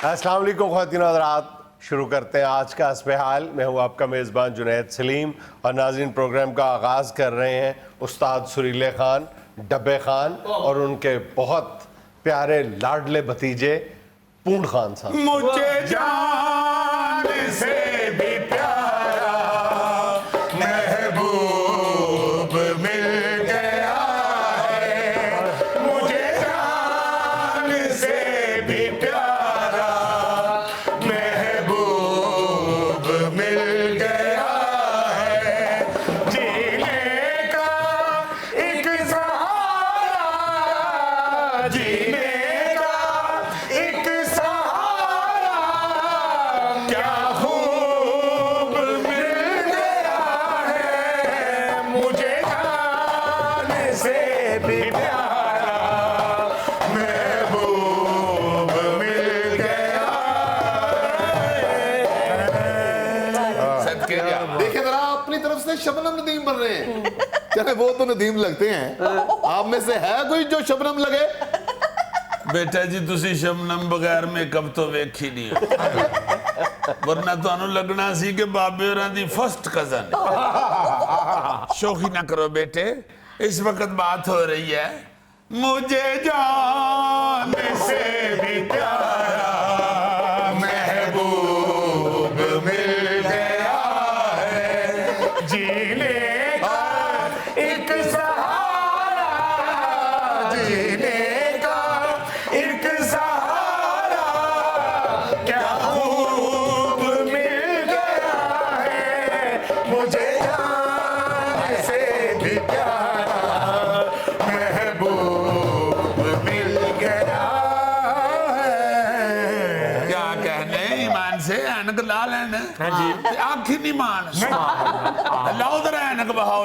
अस्सलाम वालेकुम ख़वातीन और हज़रात, शुरू करते हैं आज का हस्ब-ए-हाल। मैं हूँ आपका मेज़बान जुनैद सलीम और नाज़रीन प्रोग्राम का आगाज़ कर रहे हैं उस्ताद सुरीले खान, डब्बे खान और उनके बहुत प्यारे लाडले भतीजे पूंड खान साहब। मुझे जान से भी प्यारा महबूब मिल गया है, मुझे जान से भी प्यारा महबूब मिल गया है। जीने का एक सहारा, जीने का एक सहारा क्या खूब मिल गया है, मुझे जान से भी प्यारा महबूब मिल गया है। सदके जा। देखिए जरा अपनी तरफ से शबनम नदीम बन रहे हैं। चले वो तो नदीम लगते हैं, आप में से है कोई जो शबनम लगे? बेटा जी तुसी शबनम बगैर मेकअप तो वेख ही नहीं, वरना ਤੁਹਾਨੂੰ लगना सी कि बाबे होरां दी फर्स्ट कजन। शोखी ना करो बेटे, इस वक्त बात हो रही है मुझे जान से भी प्यारा महबूब मिल गया है। जीने का एक सहारा, जीने का एक सहारा क्या खूब मिल गया है, मुझे जान से भी प्यारा महबूब मिल गया है। क्या कहने ईमान से ऐनक ला लेना जी, आँख ही नहीं मान लाओ उधर ऐनक बहाओ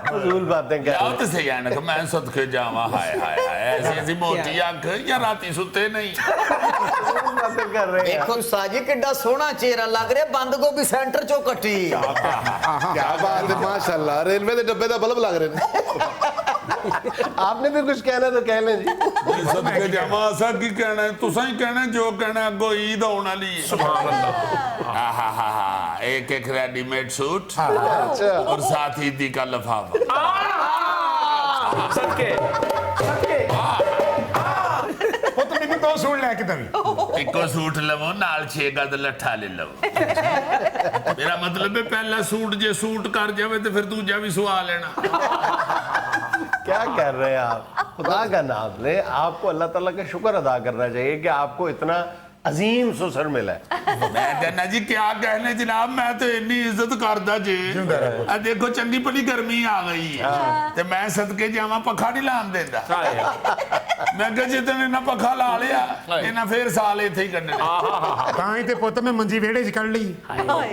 फजूल बातें कर लाओ तो सही ऐनक, मैं सदके जावा। हाय हाय हाय, ऐसी ऐसी मोटी अख या राती सुते नहीं। बातें कर रहे हैं। देखो साजी किड्डा सोहना चेहरा लग रहा, बंद गोभी सेंटर चो कटी। क्या बात है, माशाल्लाह। रेलवे के डब्बे का बल्ब लग रहे हैं। आपने भी कुछ कहना तो कह लें जी। सदके जावा, असा की कहना है, तुसा ही कहना है, जो कहना है। अगो ईद आने वाली है। सुभान अल्लाह। एक एक रेडीमेड सूट अच्छा, और साथ ईदी का लफाफा। सदके पुत मैनू दो सूट लैके दवी। इको सूट लवो नाल 6 गज लट्ठा ले लवो। मेरा मतलब है पहला सूट जे सूट कर जावे तो फिर दूजा भी सवा लेना। क्या कर रहे हैं आप? खुदा का नाम ले, आपको अल्लाह ताला का शुक्र अदा करना चाहिए कि आपको इतना अजीम सुसर मिला है। मैं कहना जी क्या कहने जनाब, मैं तो इन्नी इज्जत करदा जे। आ देखो चंगी भली गर्मी आ गई है ते मैं सदके जावा पखा नहीं लान देंदा। मैं कह जितने ना पखा ला लिया इन्हां फिर साल इत्थे ही कड्ढने। ਤਾਂ ਹੀ ਤੇ ਪੁੱਤ ਮੈਂ ਮੰਜੀ ਵਿਹੜੇ 'ਚ ਕੱਢ ਲਈ।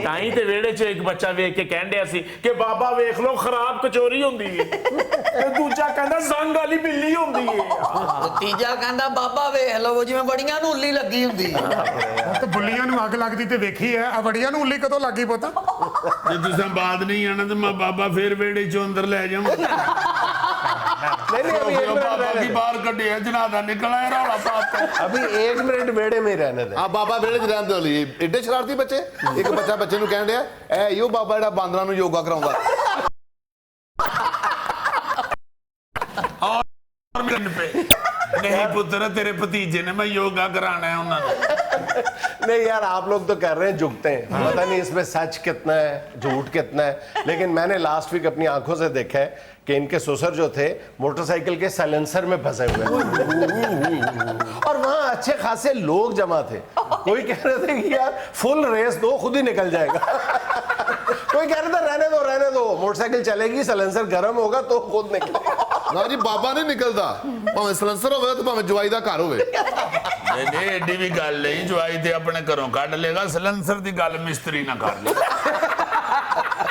ਤਾਂ ਹੀ ਤੇ ਵਿਹੜੇ 'ਚ ਇੱਕ ਬੱਚਾ ਵੇਖ ਕੇ ਕਹਿਣ ਡਿਆ ਸੀ ਕਿ ਬਾਬਾ ਵੇਖ ਲਓ ਖਰਾਬ ਕਚੋਰੀ ਹੁੰਦੀ ਏ, ਤੇ ਦੂਜਾ ਕਹਿੰਦਾ ਜ਼ੰਗ ਵਾਲੀ ਬਿੱਲੀ ਹੁੰਦੀ ਏ। ਤੀਜਾ ਕਹਿੰਦਾ ਬਾਬਾ ਵੇਖ ਲਓ ਜਿਵੇਂ ਬੜੀਆਂ ਨੂੰ ਉੱਲੀ ਲੱਗੀ ਹੁੰਦੀ। ਤੇ ਬੁੱਲੀਆਂ ਨੂੰ ਅੱਗ ਲੱਗਦੀ ਤੇ ਵੇਖੀ ਐ, ਆ ਵੜੀਆਂ ਨੂੰ ਉੱਲੀ ਕਦੋਂ ਲੱਗੀ ਪੁੱਤ? ਜੇ ਤੁਸੀਂ ਬਾਦ ਨਹੀਂ ਆਣਾ ਤੇ ਮੈਂ ਬਾਬਾ ਫੇਰ ਵਿਹੜੇ ਚੋਂ ਅੰਦਰ ਲੈ ਜਾਵਾਂ। नहीं अभी एक मिनट बाबा रहने की दे। बाहर कड्ढे जनादा निकला है रौला पाता। अभी 1 मिनट बेड़े में ही रहने दे। आप बाबा बेड़े च रहंदे हो लिए एडे शरारती बच्चे। एक बच्चा बच्चे ਨੂੰ ਕਹਿਣ ਡਿਆ ਐ ਇਹੋ ਬਾਬਾ ਜਿਹੜਾ ਬਾਂਦਰਾਂ ਨੂੰ ਯੋਗਾ ਕਰਾਉਂਦਾ। और मिलन पे नहीं पुत्र तेरे भतीजे ने, मैं योगा कराना है उन्होंने। नहीं यार, आप लोग तो कर रहे हैं, झुकते हैं। पता नहीं इसमें सच कितना है झूठ कितना है, लेकिन मैंने लास्ट वीक अपनी आंखों से देखा है कि इनके ससुर जो थे मोटरसाइकिल के साइलेंसर में फंसे हुए और वहां अच्छे खासे लोग जमा थे। कोई कह रहे थे कि यार फुल रेस दो, खुद ही निकल जाएगा। कोई कह रहा था रहने दो, मोटरसाइकिल चलेगी, साइलेंसर गर्म होगा तो खुद निकलेगा। ਨਾ ਜੀ ਬਾਬਾ ਨਹੀਂ ਨਿਕਲਦਾ, ਭਾਵੇਂ ਸਲੈਂਸਰ ਹੋਵੇ ਤੇ ਭਾਵੇਂ ਜਵਾਈ ਦਾ ਘਰ ਹੋਵੇ। नहीं एडी भी गल नहीं, जवाई ते अपने घरों कढ़ लेगा, सिलेंसर की गल मिस्त्री ना कर ले।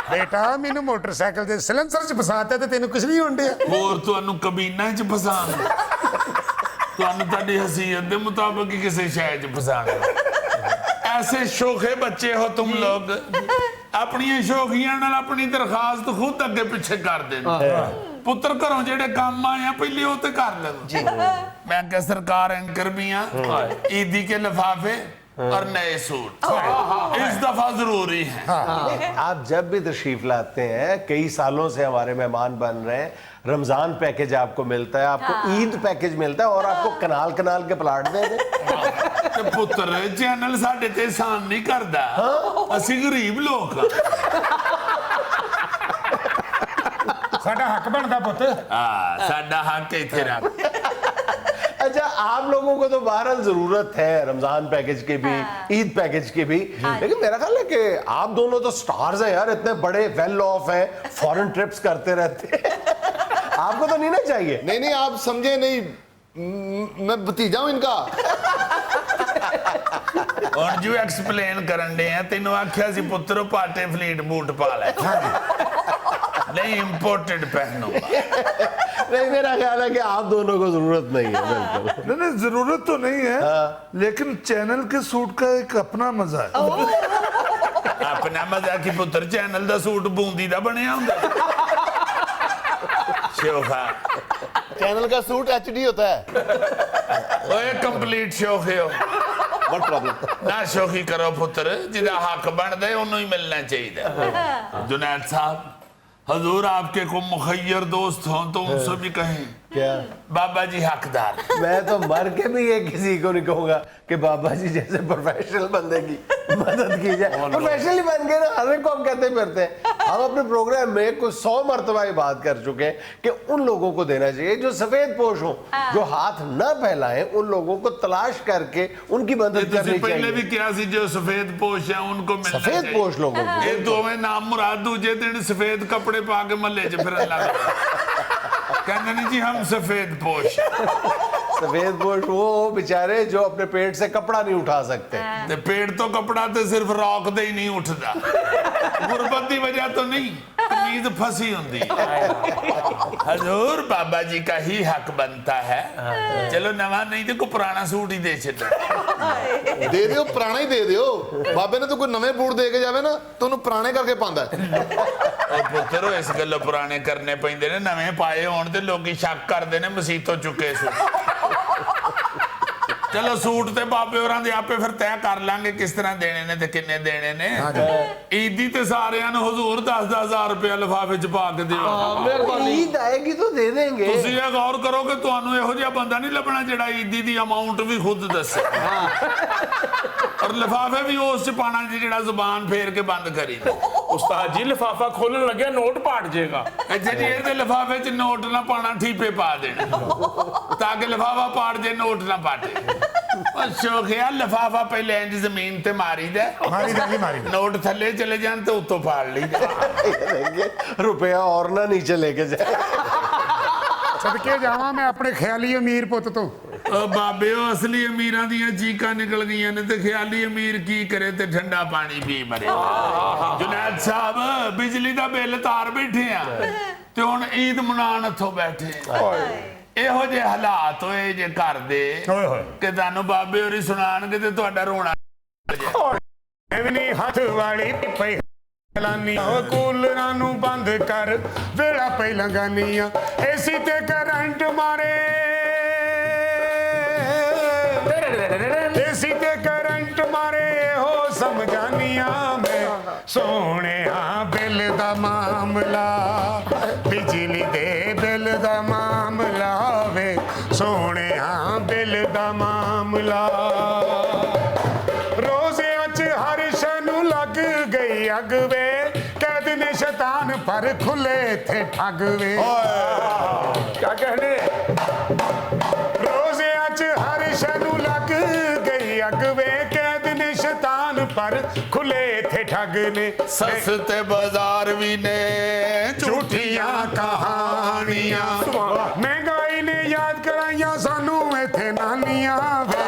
ਬੇਟਾ ਮੈਨੂੰ ਮੋਟਰਸਾਈਕਲ ਦੇ ਸਿਲੰਸਰ 'ਚ ਫਸਾਤਾ ਤੇ ਤੈਨੂੰ ਕੁਝ ਨਹੀਂ ਹੋਣ ਡਿਆ। ਹੋਰ ਤੁਹਾਨੂੰ ਕਬੀਨਾ 'ਚ ਫਸਾਣ, ਤੁਹਾਨੂੰ ਤੁਹਾਡੀ ਹਸੀਅਤ ਦੇ ਮੁਤਾਬਕ ਹੀ ਕਿਸੇ ਸ਼ੈ 'ਚ ਫਸਾਣ। ऐसे शोखे बच्चे हो तुम लोग, अपनी शोखियां नाल अपनी दरखास्त खुद अगे पिछे कर देंगे। ਪੁੱਤਰ ਘਰੋਂ ਜਿਹੜੇ ਕੰਮ ਆਏ ਆ ਪਹਿਲੇ ਉਹ ਤੇ ਕਰ ਲੈਣ ਜੀ। ਮੈਂ ਕਿਹਾ ਸਰਕਾਰ एंकर भी ईदी के लिफाफे और नए सूट इस दफा जरूरी है। आप जब भी तशरीफ लाते हैं, कई सालों से हमारे मेहमान बन रहे हैं, रमजान पैकेज आपको मिलता है, आपको ईद पैकेज मिलता है और आपको कनाल कनाल के प्लाट दे दे। ਤੇ ਪੁੱਤਰ ਚੈਨਲ ਸਾਡੇ ਤੇ ਆਸਾਨ ਨਹੀਂ ਕਰਦਾ, ਅਸੀਂ ਗਰੀਬ ਲੋਕ ਆ। ਸਾਡਾ ਹੱਕ ਬਣਦਾ ਪੁੱਤ। ਹਾਂ ਸਾਡਾ ਹੱਕ ਇੱਥੇ ਰੱਖ। अच्छा, आप लोगों को तो बहरहाल जरूरत है रमजान पैकेज की भी, ईद पैकेज की भी, लेकिन मेरा ख्याल है कि आप दोनों तो स्टार्स हैं यार, इतने बड़े वेल ऑफ हैं, फॉरेन ट्रिप्स करते रहते हैं। आपको तो नहीं ना चाहिए? नहीं नहीं, आप समझे नहीं, मैं भतीजा हूं इनका। ਹੁਣ ਜੋ ਐਕਸਪਲੇਨ ਕਰਨ ਦੇ ਆ, ਤੈਨੂੰ ਆਖਿਆ ਸੀ ਪੁੱਤਰ ਪਾਟੇ ਫਲੀਟ ਬੂਟ ਪਾ ਲੈ, नहीं इंपोर्टेड पहनूंगा। नहीं, मेरा ख्याल है कि आप दोनों को जरूरत नहीं है। बिल्कुल नहीं नहीं, जरूरत तो नहीं है, लेकिन चैनल के सूट का एक अपना मजा है। अपना मजा की पुत्र चैनल दा सूट बूंदी दा बनया हुंदा। शोखा चैनल का सूट HD होता है। ओए कंप्लीट शोखे हो, व्हाट प्रॉब्लम? ना शोखी करो पुत्र, जिदा हक बनदा है ओनू ही मिलना चाहिए। जुनैद साहब, हजूर आपके को मुखय्यर दोस्त हों तो उनसे भी कहें क्या? बाबा जी हकदार। मैं तो मर के भी ये किसी को नहीं कहूंगा कि बाबा जी जैसे प्रोफेशनल बंदे की मदद की जाए। प्रोफेशनली बन गए ना, हर एक को हम कहते फिरते हैं। हम अपने प्रोग्राम में कुछ 100 मरतबा ये बात कर चुके हैं कि उन लोगों को देना चाहिए जो सफेद पोश हो, जो हाथ न फैलाएं, उन लोगों को तलाश करके उनकी मदद करनी पहले चाहिए। भी किया सी, जो सफेद पोश है उनको मिलना सफेद चाहिए। पोश लोगों को ये दोवें नाम मुराद दूजे दिन सफेद कपड़े पा के महल्ले च फिरन लग कहते नहीं जी हम सफेद पोश। सफेद पोश वो बेचारे जो अपने पेट से कपड़ा नहीं उठा सकते। ते पेट तो कपड़ा तो सिर्फ रॉक दे ही नहीं उठता, गुरबत की वजह तो नहीं, तमीज फंसी होती। हजूर बाबा जी का ही हक बनता है। चलो नवा नहीं तो कोई पुराना सूट ही दे छो। दे दियो, पुराना ही दे दियो। बाबे ने तो कोई नवे बूट दे के जावे ना तो उन्हें पुराने करके पांदा है। पुत्रो इस गल्लों पुराने करने पैंदे ने, नवे पाए होण ते लोकी शक करदे ने मसीतों चुके सूट। चलो सूट ते बाबे होरां दे आपे फिर तय कर लांगे किस तरह देने ने ते किन्ने देने ने। ईदी ते सारियां नूं हुजूर 10-10 हज़ार रुपया लिफाफे च पा के दिओ। ईद आएगी तो दे देंगे। ਤੁਸੀਂ ਇਹ ਗੌਰ ਕਰੋ ਕਿ ਤੁਹਾਨੂੰ ਇਹੋ ਜਿਹਾ ਬੰਦਾ ਨਹੀਂ ਲੱਭਣਾ ਜਿਹੜਾ ਈਦੀ ਦੀ ਅਮਾਉਂਟ ਵੀ ਖੁਦ ਦੱਸੇ ਔਰ ਲਿਫਾਫੇ ਵੀ ਉਸ ਚ ਪਾਣਾ ਜਿਹੜਾ ਜ਼ੁਬਾਨ ਫੇਰ ਕੇ ਬੰਦ ਕਰੀ ਦੇ। ਉਸਤਾਦ ਜੀ ਲਿਫਾਫਾ ਖੋਲਣ ਲੱਗਿਆ ਨੋਟ ਪਾੜ ਜਾਏਗਾ। ਇੱਥੇ ਜੀ ਇਹਦੇ ਲਿਫਾਫੇ ਚ ਨੋਟ ਨਾ ਪਾਣਾ, ਠੀਪੇ ਪਾ ਦੇਣਾ ਤਾਂ ਕਿ ਲਿਫਾਫਾ ਪਾੜ ਜੇ ਨੋਟ ਨਾ ਪਾਟੇ। ਉਹ ਸ਼ੋਖਿਆ ਲਿਫਾਫਾ ਪਹਿਲੇ ਇੰਜ ਜ਼ਮੀਨ ਤੇ ਮਾਰੀ ਦਾ, ਨੋਟ ਥੱਲੇ ਚਲੇ ਜਾਣ ਤੇ ਉੱਤੋਂ ਪਾੜ ਲਈ रुपया और ना नीचे लेके जाए। ਸਦਕੇ ਜਾਵਾਂ ਮੈਂ ਆਪਣੇ ਖਿਆਲੀ ਅਮੀਰ ਪੁੱਤ ਤੋਂ। ਉਹ ਬਾਬੇ ਉਹ ਅਸਲੀ ਅਮੀਰਾਂ ਦੀਆਂ ਚੀਕਾਂ ਨਿਕਲ ਗਈਆਂ ਨੇ ਤੇ ਖਿਆਲੀ ਅਮੀਰ ਕੀ ਕਰੇ ਤੇ ਠੰਡਾ ਪਾਣੀ ਪੀ ਮਰੇ। ਜੁਨੈਦ ਸਾਹਿਬ ਬਿਜਲੀ ਦਾ ਬਿੱਲ ਤਾਰ ਬੈਠੇ ਆ ਤੇ ਹੁਣ ਈਦ ਮਨਾਉਣ ਇੱਥੋਂ ਬੈਠੇ ਇਹੋ ਜਿਹੇ ਹਾਲਾਤ ਹੋਏ ਜੇ ਘਰ ਦੇ ਕਿ ਤੁਹਾਨੂੰ ਬਾਬੇ ਹੋਰੀ ਸੁਣਾਣਗੇ ਤੇ ਤੁਹਾਡਾ ਰੋਣਾ। ਐਵੇਂ ਨਹੀਂ ਹੱਥ ਵਾਲੀ ਪਈ ਲਾਨੀ ਕੂਲਰਾਂ ਨੂੰ ਬੰਦ ਕਰ, ਵੇਲਾ ਪਹਿਲਾਂ ਗਾਨੀਆਂ ਏਸੀ ਤੇ ਕਰੰਟ ਮਾਰੇ, ਏਸੀ ਤੇ ਕਰੰਟ ਮਾਰੇ ਹੋ ਸਮਝਾਨੀਆਂ ਮੈਂ ਸੋਹਣਿਆ ਬਿੱਲ ਦਾ ਮਾਮਲਾ, ਬਿਜਲੀ ਦੇ ਬਿੱਲ ਦਾ ਮਾਮਲਾ ਵੇ ਸੋਹਣਿਆ ਬਿੱਲ ਦਾ ਮਾਮਲਾ। ਰੋਜ਼ਿਆਂ ਚ ਹਰ ਸ਼ੈ ਨੂੰ ਲੱਗ ਗਈ ਅੱਗ ਵੇ, ਕੈਦ ਨੇ ਸ਼ੈਤਾਨ ਪਰ ਖੁੱਲੇ ਥੇ ਠੱਗ ਵੇ। क्या कहने? ਰੋਜ਼ਿਆਂ ਚ ਹਰ ਸ਼ੈ ਨੂੰ ਲੱਗ ਗਈ ਅੱਗ ਵੇ, ਕੈਦ ਨੇ ਸ਼ੈਤਾਨ ਪਰ ਖੁੱਲੇ ਥੇ ਠੱਗ ਨੇ। ਸਸਤੇ ਬਾਜ਼ਾਰ ਵੀ ਨੇ ਝੂਠੀਆਂ ਕਹਾਣੀਆਂ, ਮਹਿੰਗਾਈ ਨੇ ਯਾਦ ਕਰਾਈਆਂ ਸਾਨੂੰ ਇੱਥੇ ਨਾਨੀਆਂ ਵੇ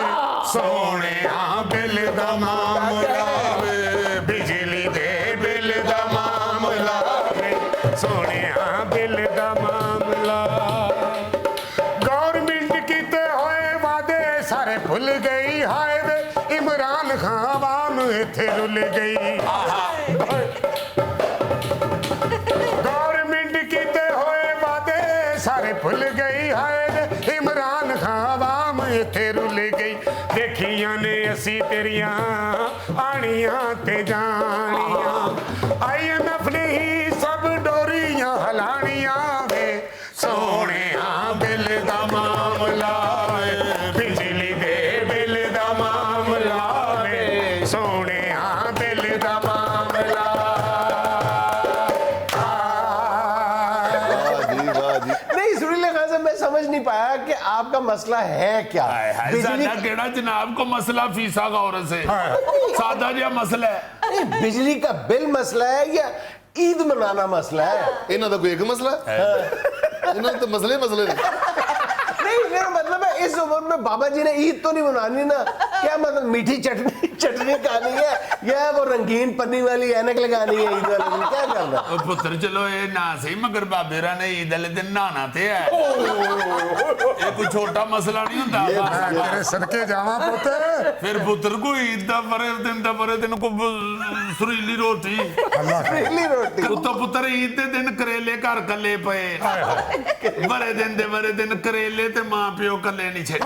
ਸੋਹਣਿਆ ਬਿੱਲ ਦਾ ਮਾਮਲਾ ਵੇ, ਬਿਜਲੀ ਦੇ ਬਿੱਲ ਦਾ ਮਾਮਲਾ ਵੇ ਸੋਹਣਿਆ ਬਿੱਲ ਦਾ ਮਾਮਲਾ। ਗੌਰਮਿੰਟ ਕੀਤੇ ਹੋਏ ਵਾਅਦੇ ਸਾਰੇ ਭੁੱਲ ਗਈ, ਹਾਏ ਵੇ ਇਮਰਾਨ ਖਾਨ ਆਵਾਮ ਇੱਥੇ ਰੁੱਲ ਗਈ। ਗੌਰਮਿੰਟ ਕੀਤੇ ਹੋਏ ਵਾਅਦੇ ਸਾਰੇ ਭੁੱਲ ਗਈ ਹਾਏ ਇਮਰਾਨ ਖਾਨ ਆਵਾਮ ਇੱਥੇ ਰੁੱਲ ਗਈ ਦੇਖੀਆਂ ਨੇ ਅਸੀਂ ਤੇਰੀਆਂ ਆਣੀਆਂ ਤੇ ਜਾਣੀਆਂ IMF ਨੇ ਹੀ ਸਭ ਡੋਰੀਆਂ ਹਲਾਣੀਆਂ ਵੇ ਸੋਹਣਿਆ ਬਿੱਲ ਦਾ ਮਾਮਲਾ ਵੇ ਬਿਜਲੀ ਦੇ ਬਿੱਲ ਦਾ ਮਾਮਲਾ ਵੇ ਸੋਹਣਿਆ ਬਿੱਲ ਦਾ ਮਾਮਲਾ वाह जी वाह जी नहीं सुरीला खान साहब, मैं समझ नहीं पाया कि आपका मसला है क्या। बिजली सादा केड़ा जनाब को मसला फीसा का औरत से सादा जिहा मसला है। नहीं, बिजली का बिल मसला है या ईद मनाना मसला है? इन्हों का कोई एक मसला इन्होंने तो मसले मसले ने नहीं, मेरा मतलब है इस उम्र में बाबा जी ने ईद तो नहीं मनानी ना, क्या मतलब मीठी चटनी चटनी खानी है या वो रंगीन पन्नी वाली ऐनक लगानी है ईद वाले दिन, क्या करना? ओ पुत्र चलो ये ना सही मगर बाबेरा ने ईद वाले दिन नहाना थे है। ये कोई छोटा मसला नहीं होता। तेरे सदके जावा पुत फिर पुत्र को ईद दा परे दिन को सुरीली रोटी पहली रोटी उत्तो पुत्र ईद दे दिन करेले घर कले पे बड़े दिन करेले ते मां प्यो कले नहीं छे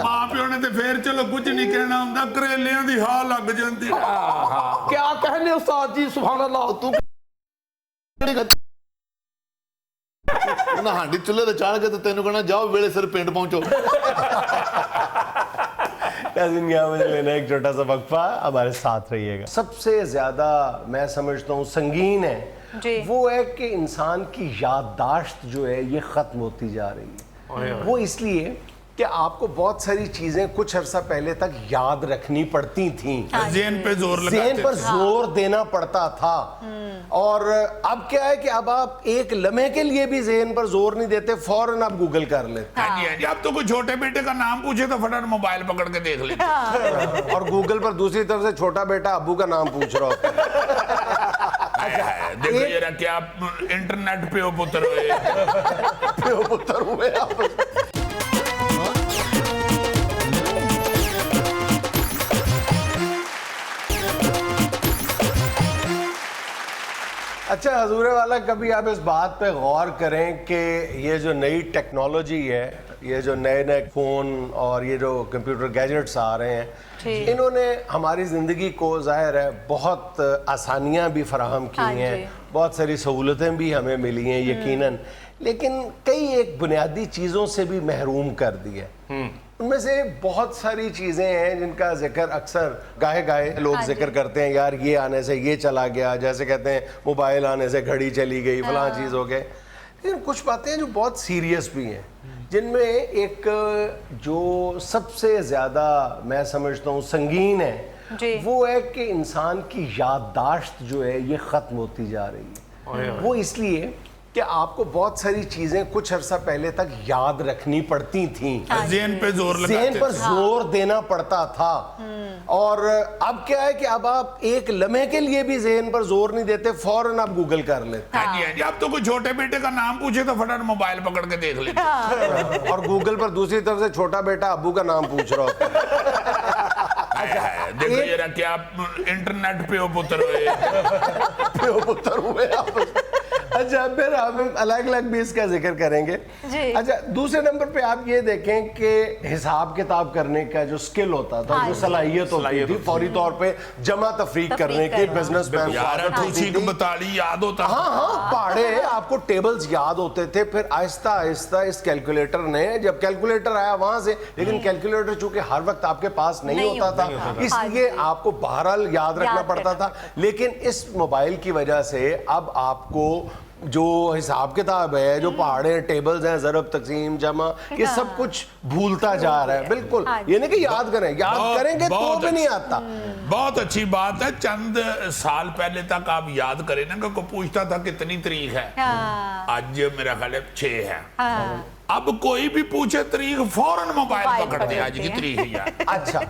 मां प्यो ने ते फिर चलो कुछ नहीं कहना हुंदा करेलियां दी हां लग जांदी। क्या कहने उस्ताद जी, सुभान अल्लाह। तू हांडी चुल्हे ते चाड़ के तो तेन कहना जाओ वेले सिर पिंड पहुंचो नाज़रीन, यहाँ मुझे लेना एक छोटा सा वक्फा, हमारे साथ रहिएगा। सबसे ज्यादा मैं समझता हूँ संगीन है जी। वो है कि इंसान की याददाश्त जो है ये खत्म होती जा रही है। वो इसलिए कि आपको बहुत सारी चीजें कुछ अरसा पहले तक याद रखनी पड़ती थीं, ज़हन पे जोर ज़हन लगाते पर जोर देना पड़ता था। और अब क्या है कि अब आप एक लम्हे के लिए भी ज़हन पर जोर नहीं देते, फौरन आप गूगल कर लेते हाँ जी, अब तो कोई छोटे बेटे का नाम पूछे तो फटाफट मोबाइल पकड़ के देख लेते हैं। और गूगल पर दूसरी तरफ से छोटा बेटा अब्बू का नाम पूछ रहा होता है। देखो जरा क्या इंटरनेट पे हो पुत्र पुत्र हुए आप। अच्छा हजूरे वाला, कभी आप इस बात पे गौर करें कि ये जो नई टेक्नोलॉजी है, ये जो नए नए फ़ोन और ये जो कंप्यूटर गैजेट्स आ रहे हैं, इन्होंने हमारी ज़िंदगी को ज़ाहिर है बहुत आसानियाँ भी फराहम की हैं, बहुत सारी सहूलतें भी हमें मिली हैं यकीनन, लेकिन कई एक बुनियादी चीज़ों से भी महरूम कर दी है। उनमें से बहुत सारी चीज़ें हैं जिनका जिक्र अक्सर गाहे गाहे लोग जिक्र करते हैं, यार ये आने से ये चला गया, जैसे कहते हैं मोबाइल आने से घड़ी चली गई, फलां चीज़ हो गए। लेकिन कुछ बातें हैं जो बहुत सीरियस भी हैं, जिनमें एक जो सबसे ज़्यादा मैं समझता हूँ संगीन है वो है कि इंसान की याददाश्त जो है ये ख़त्म होती जा रही है। वो इसलिए कि आपको बहुत सारी चीजें कुछ अरसा पहले तक याद रखनी पड़ती थीं, ज़हन पे जोर लगाते ज़हन पर जोर देना पड़ता था। और अब क्या है कि अब आप एक लम्हे के लिए भी ज़हन पर जोर नहीं देते, फौरन आप गूगल कर लेते हाँ जी, अब तो कोई छोटे बेटे का नाम पूछे तो फटाफट मोबाइल पकड़ के देख लेते हैं। और गूगल पर दूसरी तरफ से छोटा बेटा अब्बू का नाम पूछ रहा होता है। देखो जरा क्या इंटरनेट पे हो पुत्र हुए आप। अच्छा, फिर हम अलग अलग भी इसका जिक्र करेंगे। अच्छा, दूसरे नंबर पे आप ये देखें कि हिसाब किताब करने का जो स्किल होता था, जो सलाहियत होती थी फौरी तौर पे जमा तफरीक करने के, बिजनेस मैन याद होता। हाँ, पहाड़े आपको टेबल्स याद होते थे। फिर आहिस्ता आहिस्ता इस कैलकुलेटर ने, जब कैलकुलेटर आया वहां से, लेकिन कैलकुलेटर चूंकि हर वक्त आपके पास नहीं होता था, इसलिए आपको बहरहाल याद रखना पड़ता था। लेकिन इस मोबाइल की वजह से अब आपको जो हिसाब किताब है, जो पहाड़े टेबल्स हैं, ज़रब तकसीम जमा, ये सब कुछ भूलता जा रहा है। बिल्कुल ये नहीं कि याद करेंगे तो भी नहीं आता। बहुत अच्छी बात है। चंद साल पहले तक आप याद करें ना, कोई पूछता था कितनी तारीख है, आज मेरा ख्याल है 6 है। अब कोई भी पूछे तारीख फौरन मोबाइल पकड़ दे, आज की तारीख है। अच्छा,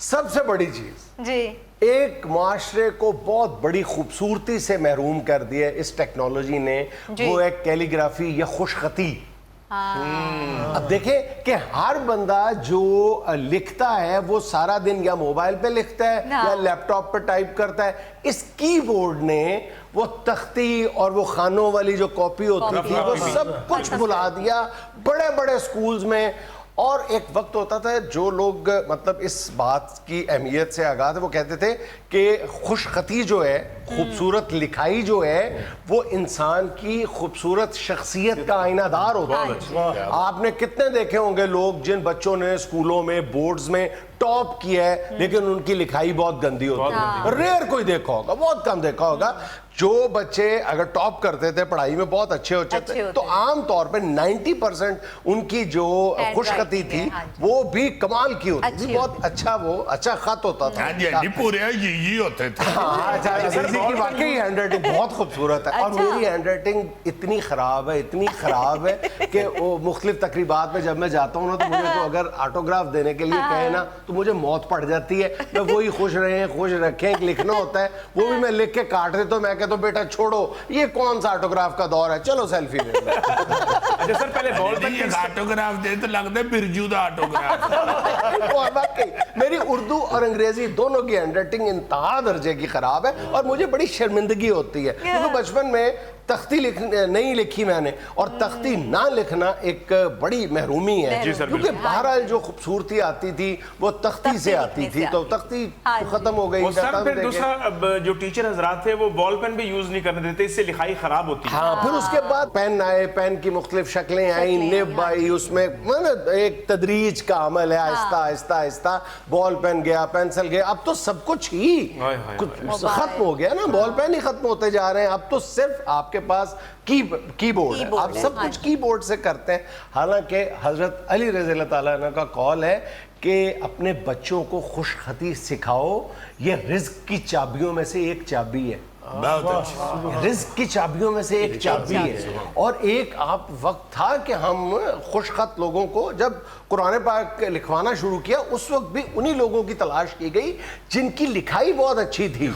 सबसे बड़ी चीज जी, एक माशरे को बहुत बड़ी खूबसूरती से महरूम कर दिया इस टेक्नोलॉजी ने, वो है कैलीग्राफी या खुशखती। اب دیکھیں کہ ہر بندہ جو لکھتا ہے وہ سارا دن یا موبائل پہ لکھتا ہے یا لیپ ٹاپ پہ ٹائپ کرتا ہے. اس کی بورڈ نے وہ تختی اور وہ خانوں والی جو کاپی ہوتی تھی وہ سب کچھ بلا دیا بڑے بڑے سکولز میں. اور ایک وقت ہوتا تھا جو لوگ مطلب اس بات کی اہمیت سے آگاہ تھے وہ کہتے تھے کہ خوش خطی جو ہے, خوبصورت لکھائی جو ہے, وہ انسان کی خوبصورت شخصیت کا آئینہ دار ہوتا ہے. آپ نے کتنے دیکھے ہوں گے لوگ جن بچوں نے اسکولوں میں بورڈز میں ٹاپ کیا ہے لیکن ان کی لکھائی بہت گندی ہوتی ہے. ریئر کوئی دیکھا ہوگا, بہت کم دیکھا ہوگا. جو بچے اگر ٹاپ کرتے تھے پڑھائی میں بہت اچھے ہوتے تھے تو عام طور پہ 90% ان کی جو خوش خطی تھی وہ بھی کمال کی ہوتی تھی, بہت اچھا وہ اچھا خط ہوتا تھا. پورے یہ ہوتے تھے. عزیزی کی واقعی ہینڈ رائٹنگ بہت خوبصورت ہے اور میری ہینڈ رائٹنگ اتنی خراب ہے کہ وہ مختلف تقریبات میں جب میں جاتا ہوں نا تو مجھے تو اگر آٹوگراف دینے کے لیے کہے نا تو مجھے موت پڑ جاتی ہے. میں وہی خوش رہیں خوش رکھیں لکھنا ہوتا ہے, وہ بھی میں لکھ کے کاٹ دے تو میں کہتا ہوں بیٹا چھوڑو یہ کون سا آٹوگراف کا دور ہے, چلو سیلفی لے لیں. اچھا سر پہلے بال پین آٹوگراف دے تو لگتا ہے برجو دا آٹوگراف. میری اردو اور انگریزی دونوں کی ہینڈ رائٹنگ انتہا درجے کی خراب ہے اور مجھے بڑی شرمندگی ہوتی ہے کیونکہ بچپن میں تختی نہیں لکھی میں نے, اور تختی نہ لکھنا ایک بڑی محرومی ہے کیونکہ بہرحال جو خوبصورتی آتی تھی وہ تختی سے آتی تھی تو تختی ختم ہو گئی. سر پھر دوسرا جو ٹیچر حضرات تھے وہ بال پین بھی یوز نہیں کرنے دیتے, اس سے لکھائی خراب ہوتی ہے. ہاں پھر اس کے بعد پین آئے, پین کی مختلف شکلیں آئیں, نب آئی, اس میں ایک تدریج کا عمل ہے, آہستہ آہستہ آہستہ بال پین گیا, پینسل گیا, اب تو سب کچھ ہی ختم ہو گیا نا, بال پین ہی ختم ہوتے جا رہے ہیں. اب تو صرف آپ کے پاس کی بورڈ ہے, آپ سب کچھ کی بورڈ سے کرتے ہیں. حالانکہ حضرت علی رضی اللہ تعالیٰ عنہ کا قول ہے کہ اپنے بچوں کو خوش خطی سکھاؤ, یہ رزق کی چابیوں میں سے ایک چابی ہے. رزق کی چابیوں میں سے ایک چابی ہے. اور ایک آپ وقت تھا کہ ہم خوش خط لوگوں کو جب قرآن پاک لکھوانا شروع کیا اس وقت بھی انہی لوگوں کی تلاش کی گئی جن کی لکھائی بہت اچھی تھی.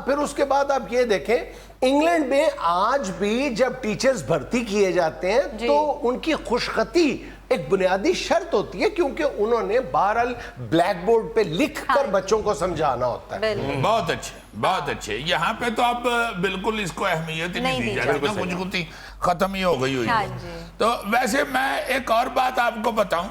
پھر اس کے بعد آپ یہ دیکھیں انگلینڈ میں آج بھی جب ٹیچرز بھرتی کیے جاتے ہیں تو ان کی خوش خطی ایک بنیادی شرط ہوتی ہے کیونکہ انہوں نے بہرحال بلیک بورڈ پہ لکھ کر بچوں کو سمجھانا ہوتا ہے. بہت اچھے بہت اچھے. یہاں پہ تو اب بالکل اس کو اہمیت ہی نہیں دی جاتی, کچھ کچھ ختم ہی ہو گئی ہوئی. تو ویسے میں ایک اور بات آپ کو بتاؤں,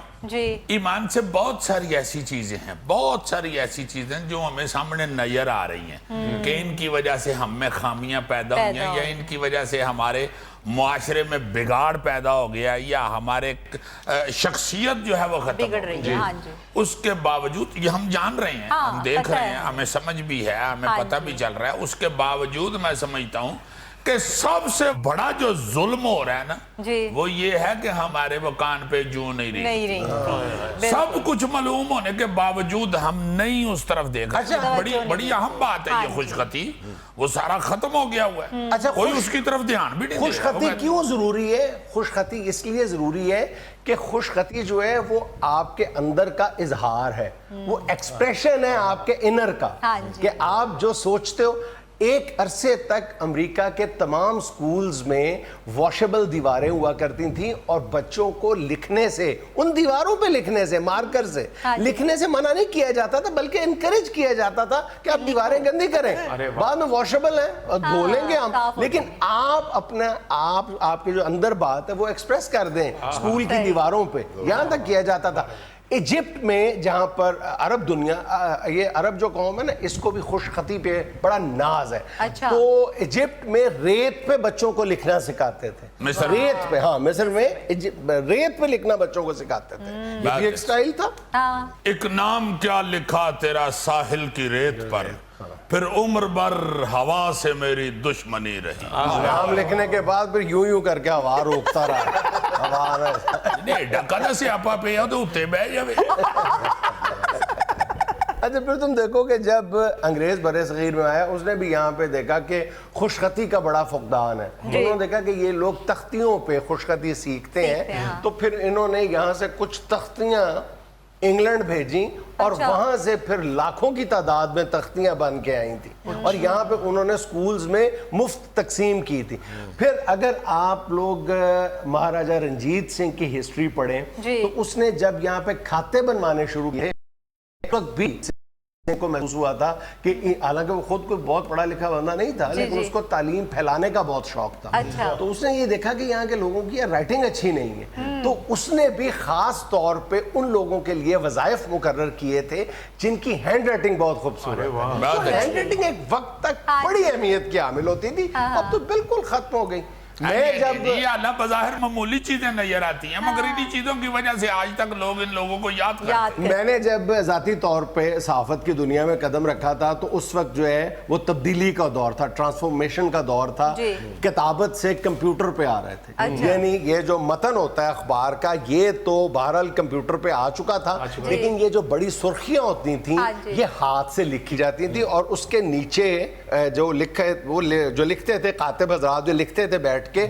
ایمان سے بہت ساری ایسی چیزیں ہیں, بہت ساری ایسی چیزیں جو ہمیں سامنے نظر آ رہی ہیں کہ ان کی وجہ سے ہم میں خامیاں پیدا ہوئی ہیں یا ان کی وجہ سے ہمارے معاشرے میں بگاڑ پیدا ہو گیا یا ہمارے شخصیت جو ہے وہ ختم ہو گئی. اس کے باوجود یہ ہم جان رہے ہیں, ہم دیکھ رہے ہیں, ہمیں سمجھ بھی ہے, ہمیں پتہ بھی چل رہا ہے. اس کے باوجود میں سمجھتا ہوں کہ سب سے بڑا جو ظلم ہو رہا ہے نا وہ یہ ہے کہ ہمارے وہ کان پہ جو نہیں رہی. سب کچھ معلوم ہونے کے باوجود ہم نہیں اس طرف دیکھ رہے. بڑی اہم بات ہے یہ خوش خطی, وہ سارا ختم ہو گیا ہوا ہے, کوئی اس کی طرف دھیان بھی نہیں. خوش خطی کیوں ضروری ہے؟ خوش خطی اس لیے ضروری ہے کہ خوش خطی جو ہے وہ آپ کے اندر کا اظہار ہے, وہ ایکسپریشن ہے آپ کے انر کا کہ آپ جو سوچتے ہو. ایک عرصے تک امریکہ کے تمام سکولز میں واشیبل دیواریں ہوا کرتی تھیں اور بچوں کو لکھنے سے, ان دیواروں پہ لکھنے سے, مارکر سے لکھنے سے منع نہیں کیا جاتا تھا بلکہ انکریج کیا جاتا تھا کہ آپ دیواریں گندی کریں, بعد میں واشیبل ہیں اور دھو لیں گے ہم, لیکن آپ اپنا آپ کے جو اندر بات ہے وہ ایکسپریس کر دیں اسکول کی دیواروں پہ. یہاں تک کیا جاتا تھا. ایجپٹ میں جہاں پر عرب دنیا, یہ عرب جو قوم ہے نا اس کو بھی خوش خطی پہ بڑا ناز ہے. تو ایجپٹ میں ریت پہ بچوں کو لکھنا سکھاتے تھے, ریت پہ, ہاں مصر میں ریت پہ لکھنا بچوں کو سکھاتے تھے. یہ بھی ایک سٹائل تھا. ایک نام کیا لکھا تیرا ساحل کی ریت پر, پھر عمر بھر ہوا سے میری دشمنی رہی. نام لکھنے کے بعد پھر یوں کر کے ہوا روکتا رہا. ڈکا سے آپا پہ تو اتے بہ جاوے. اچھا پھر تم دیکھو کہ جب انگریز بر صغیر میں آیا اس نے بھی یہاں پہ دیکھا کہ خوش خطی کا بڑا فقدان ہے. انہوں نے دیکھا کہ یہ لوگ تختیوں پہ خوش خطی سیکھتے ہیں تو پھر انہوں نے یہاں سے کچھ تختیاں इंग्लैंड भेजी और वहां से फिर लाखों की तादाद में तख्तियां बन के आई थी और यहाँ पे उन्होंने स्कूल्स में मुफ्त तकसीम की थी। फिर अगर आप लोग महाराजा रंजीत सिंह की हिस्ट्री पढ़ें तो उसने जब यहाँ पे खाते बनवाने शुरू किए उस वक्त भी को महसूस हुआ था कि हालांकि वो खुद कोई बहुत पढ़ा लिखा बंदा नहीं था लेकिन उसको तालीम फैलाने का बहुत शौक था। अच्छा। तो उसने ये देखा कि यहाँ के लोगों की राइटिंग अच्छी नहीं है तो उसने भी खास तौर पे उन लोगों के लिए वज़ाइफ मुकर्रर किए थे जिनकी हैंड राइटिंग बहुत खूबसूरत है। तो हैंड राइटिंग एक वक्त तक बड़ी अहमियत की हामिल होती थी, अब तो बिल्कुल खत्म हो गई। मैं जब ये अल्लाह बज़ाहिर मामूली चीजें नजर आती हैं मगर इन्हीं चीजों की वजह से आज तक लोग इन लोगों को याद करते हैं। मैंने जब ज़ाती तौर पे सहाफ़त की दुनिया में कदम रखा था तो उस वक्त जो है वो तब्दीली का दौर था, ट्रांसफॉर्मेशन का दौर था, किताबत से कंप्यूटर पे आ रहे थे। यानी ये जो मतन होता है अखबार का ये तो बहरहाल कंप्यूटर पे आ चुका था लेकिन ये जो बड़ी सुर्खियां होती थी ये हाथ से लिखी जाती थी और उसके नीचे जो लिखते थे कातिब हज़रात जो लिखते थे बैठ के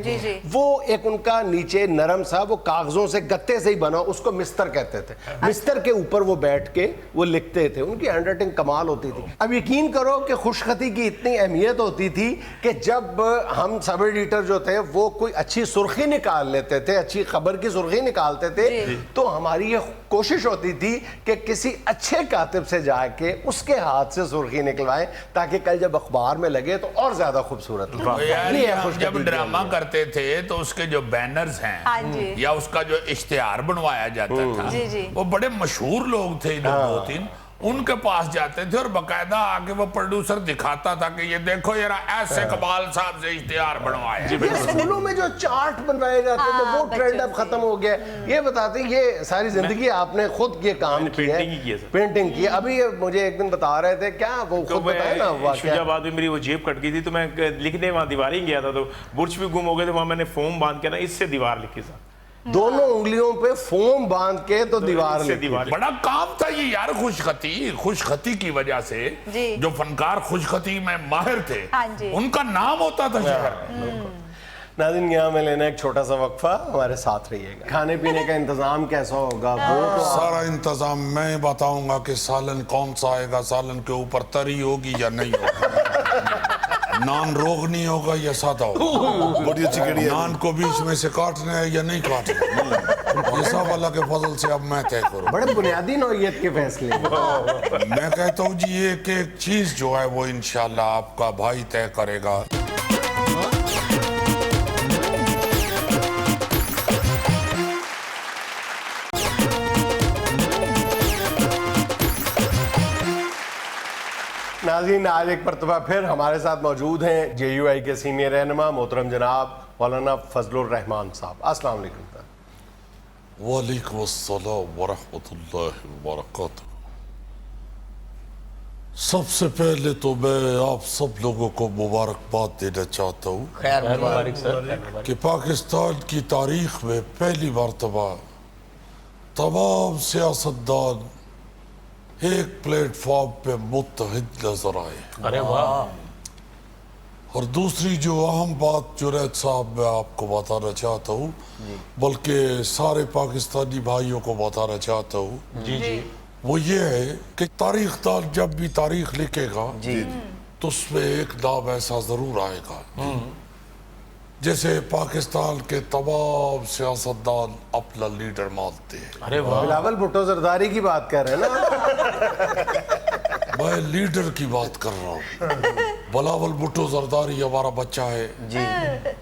वो एक उनका नीचे नरम सा वो कागजों से गत्ते से ही बना उसको मिस्तर कहते थे। मिस्तर के ऊपर वो बैठ के वो लिखते थे, उनकी हैंडराइटिंग कमाल होती थी। अब यकीन करो कि खुशखती की इतनी अहमियत होती थी कि जब हम सब एडिटर जो थे वो कोई अच्छी सुर्खी निकाल लेते थे, अच्छी खबर की सुर्खी निकालते थे तो हमारी ये कोशिश होती थी कि किसी अच्छे कातिब से जाके उसके हाथ से सुर्खी निकलवाएं ताकि कल जब अखबार में लगे तो और ज्यादा खूबसूरत लगे। जब ड्रामा करते थे तो उसके जो बैनर्स हैं या उसका जो इश्तिहार बनवाया जाता था वो बड़े मशहूर लोग थे इधर दो तीन उनके पास जाते थे और बकायदा आके वो प्रोड्यूसर दिखाता था कि ये देखो यार ऐसे कमाल साहब से इश्तिहार बनवाया। स्कूलों में जो चार्ट बनवाए जाते थे वो ट्रेंड अब खत्म हो गया। ये बताते ये सारी जिंदगी आपने खुद ये काम किया है, पेंटिंग की। अभी मुझे एक दिन बता रहे थे क्या वो खुद बताए ना शुजाबाद में मेरी वो जेब कट गई थी तो मैं लिखने वहाँ दीवार ही गया था तो बुर्ज भी गुम हो गए थे, वहाँ मैंने फोम बांध के ना इससे दीवार लिखी था, दोनों उंगलियों पे फोम बांध के तो दीवार लिखी। बड़ा काम था ये यार। खुशखती की वजह से जो फनकार खुशखती में माहिर थे उनका नाम होता था शहर में। नाज़रीन यहाँ में लेना एक छोटा सा वक्फा, हमारे साथ रहिएगा। खाने पीने का इंतजाम कैसा होगा वो तो सारा इंतजाम मैं बताऊंगा कि सालन कौन सा आएगा, सालन के ऊपर तरी होगी या नहीं होगी, नान रोगनी होगा या सादा होगा, बड़ी अच्छी कड़ी है। नान को बीच में से काटना है या नहीं काटना, ये सब अल्लाह के फजल से अब मैं तय करूँ। बड़े बुनियादी नौइयत के फैसले। मैं कहता हूँ जी एक एक चीज जो है वो इंशाल्लाह आपका भाई तय करेगा। नाज़रीन आज एक मरतबा फिर हमारे साथ मौजूद हैं JUI के सीनियर रहनुमा मोहतरम जनाब मौलाना फजलुर रहमान साहब। अस्सलाम वालेकुम। वालेकुम अस्सलाम व रहमतुल्लाहि व बरकातहू। सबसे पहले तो मैं आप सब लोगों को मुबारकबाद देना चाहता हूँ कि पाकिस्तान की तारीख में पहली मरतबा तमाम सियासतदान एक प्लेटफॉर्म पे मुत्तहिद नजर आए। अरे वाह। और दूसरी जो अहम बात जुनैद साहब मैं आपको बताना चाहता हूँ बल्कि सारे पाकिस्तानी भाइयों को बताना चाहता हूँ वो ये है कि तारीखदान जब भी तारीख लिखेगा तो उसमें एक नाम ऐसा जरूर आएगा जैसे पाकिस्तान के तमाम सियासतदान अपना लीडर मानते हैं। अरे वाह। बिलावल भुट्टो जरदारी की बात कर रहे हैं ना? मैं लीडर की बात कर रहा हूँ। बिलावल भुट्टो जरदारी हमारा बच्चा है जी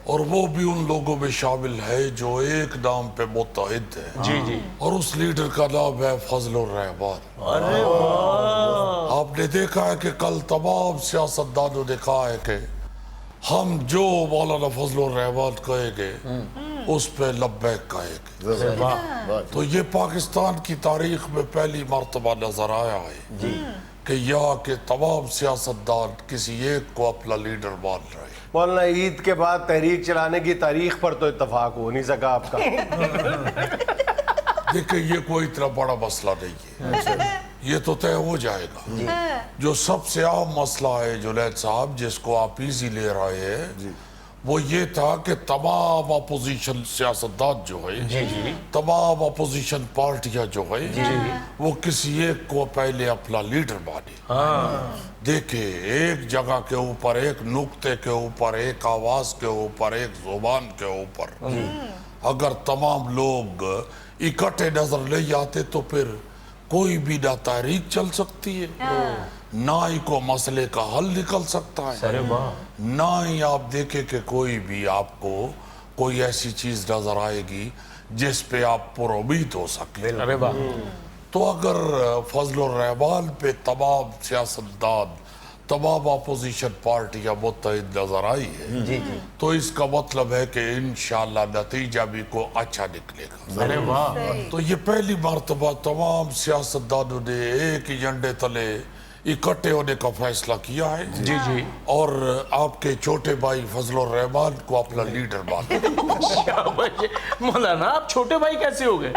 और वो भी उन लोगों में शामिल है जो एक नाम पे मुत्तहिद है जी और उस लीडर का नाम है फजलुर रहमान। अरे वाह। आपने देखा है कि कल तमाम सियासतदानों ने कहा है कि हम जो मौलाना फजलुर रहमान कहेंगे उस पे लब्बैक कहेंगे। तो ये पाकिस्तान की तारीख में पहली मर्तबा नजर आया है कि यहाँ के तमाम सियासतदान किसी एक को अपना लीडर मान रहे हैं। मौलाना ईद के बाद तहरीक चलाने की तारीख पर तो इत्तफाक हो नहीं सका आपका। देखिए ये कोई इतना बड़ा मसला नहीं है, ये तो तय हो जाएगा। जो सबसे आम मसला है जुनैद साहब जिसको आप इजी ले रहे हैं وہ یہ تھا کہ تمام اپوزیشن سیاستدان جو ہے تمام اپوزیشن پارٹیاں جو ہے وہ کسی ایک کو پہلے اپنا لیڈر مانے. دیکھیں ایک جگہ کے اوپر ایک نقطے کے اوپر ایک آواز کے اوپر ایک زبان کے اوپر اگر تمام لوگ اکٹھے نظر نہیں آتے تو پھر کوئی بھی نہ تحریک چل سکتی ہے نہ ہی کو مسئلے کا حل نکل سکتا ہے نہ ہی آپ دیکھیں کہ کوئی بھی آپ کو کوئی ایسی چیز نظر آئے گی جس پہ آپ پر امید ہو سکے. تو اگر فضل الرحمان پہ تمام سیاستدان تمام اپوزیشن پارٹیاں متحد نظر آئی ہے تو اس کا مطلب ہے کہ انشاءاللہ نتیجہ بھی کو اچھا نکلے گا. تو یہ پہلی مرتبہ تمام سیاستدانوں نے ایک ہی جھنڈے تلے اکٹھے ہونے کا فیصلہ کیا ہے اور آپ کے چھوٹے بھائی فضل الرحمان کو اپنا لیڈر مانا. مولانا آپ چھوٹے بھائی کیسے ہو گئے؟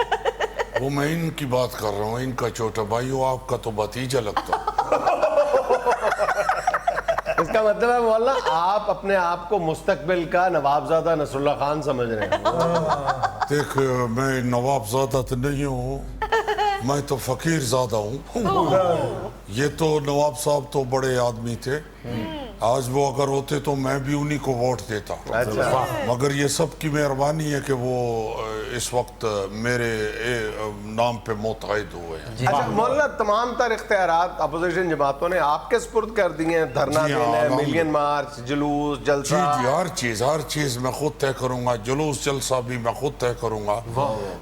وہ میں ان کی بات کر رہا ہوں, ان کا چھوٹا بھائی ہو, آپ کا تو بھتیجا لگتا. اس کا مطلب ہے مولانا آپ اپنے آپ کو مستقبل کا نوابزادہ نصر اللہ خان سمجھ رہے ہیں. دیکھ میں نواب زادہ تو نہیں ہوں, میں تو فقیر زادہ ہوں. یہ تو نواب صاحب تو بڑے آدمی تھے, آج وہ اگر ہوتے تو میں بھی انہی کو ووٹ دیتا. مگر یہ سب کی مہربانی ہے کہ وہ اس وقت میرے نام پہ متحد ہوئے ہیں. اچھا مولانا تمام تر اختیارات اپوزیشن جماعتوں نے آپ کے سپرد کر دیے ہیں, دھرنا دینا ہے, ملین مارچ, جلوس, جلسہ. جی ہر چیز میں خود طے کروں گا, جلوس جلسہ بھی میں خود طے کروں گا,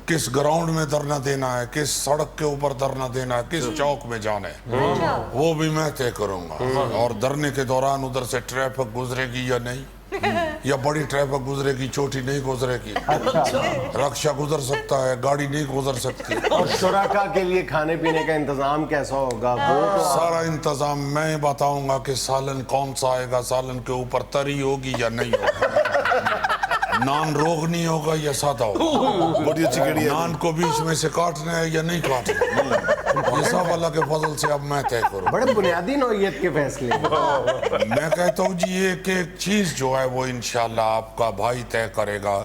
کس گراؤنڈ میں دھرنا دینا ہے, کس سڑک کے اوپر دھرنا دینا ہے, کس چوک میں جانا ہے, وہ بھی میں طے کروں گا. اور دھرنے کے دوران ادھر سے ٹریفک گزرے گی یا نہیں, یا بڑی ٹریفک گزرے گی, چھوٹی نہیں گزرے گی, رکشہ گزر سکتا ہے, گاڑی نہیں گزر سکتی. اور شرکا کے لیے کھانے پینے کا انتظام کیسا ہوگا, وہ تو سارا انتظام میں بتاؤں گا کہ سالن کون سا آئے گا, سالن کے اوپر تری ہوگی یا نہیں ہوگی, نان روغنی ہوگا یا سادہ ہوگا, بڑی اچھی گھڑی ہے. نان کو بیچ میں سے کاٹنا ہے یا نہیں کاٹنا, یہ سب اللہ کے فضل سے اب میں طے کروں. بڑے بنیادی نوعیت کے فیصلے. میں کہتا ہوں جی ایک ایک چیز جو ہے وہ انشاءاللہ آپ کا بھائی طے کرے گا.